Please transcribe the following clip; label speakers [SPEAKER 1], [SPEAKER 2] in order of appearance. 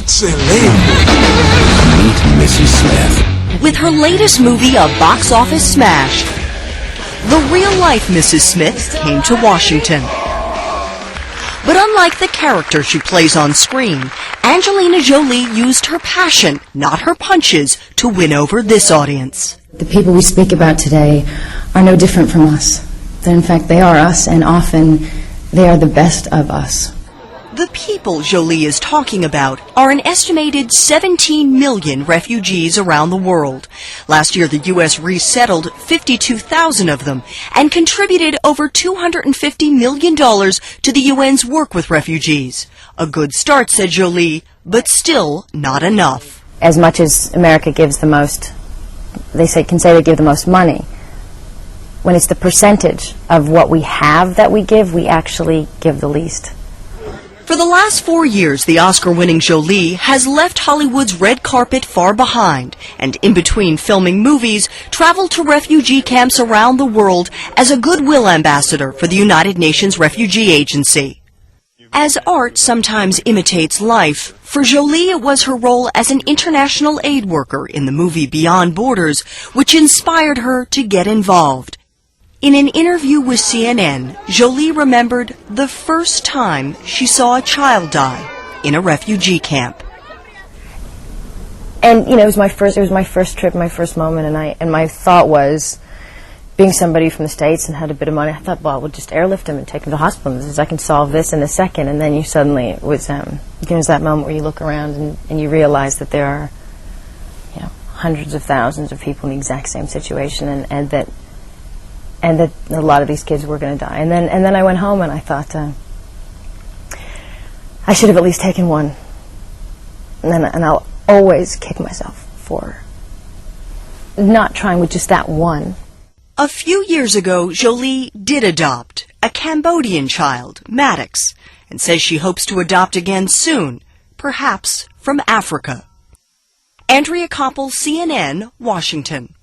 [SPEAKER 1] Excelente.
[SPEAKER 2] Meet Mrs. Smith.
[SPEAKER 3] With her latest movie a box office smash, the real-life Mrs. Smith came to Washington. But unlike the character she plays on screen, Angelina Jolie used her passion, not her punches, to win over this audience.
[SPEAKER 4] The people we speak about today are no different from us. In fact, they are us, and often they are the best of us.
[SPEAKER 3] The people Jolie is talking about are an estimated 17 million refugees around the world. Last year, the U.S. resettled 52,000 of them and contributed over $250 million to the UN's work with refugees. A good start, said Jolie, but still not enough.
[SPEAKER 4] As much as America gives the most, can say they give the most money, when it's the percentage of what we have that we give, we actually give the least.
[SPEAKER 3] For the last 4 years, the Oscar-winning Jolie has left Hollywood's red carpet far behind and, in between filming movies, traveled to refugee camps around the world as a goodwill ambassador for the United Nations Refugee Agency. As art sometimes imitates life, for Jolie it was her role as an international aid worker in the movie Beyond Borders which inspired her to get involved. In an interview with CNN, Jolie remembered the first time she saw a child die in a refugee camp.
[SPEAKER 4] And it was my first trip, my first moment, and my thought was, being somebody from the States and had a bit of money, I thought, well, we'll just airlift him and take him to the hospital. I can solve this in a second. And then you suddenly, it was that moment where you look around and you realize that there are, hundreds of thousands of people in the exact same situation, and that a lot of these kids were going to die. And then I went home and I thought, I should have at least taken one. And I'll always kick myself for not trying with just that one.
[SPEAKER 3] A few years ago, Jolie did adopt a Cambodian child, Maddox, and says she hopes to adopt again soon, perhaps from Africa. Andrea Koppel, CNN, Washington.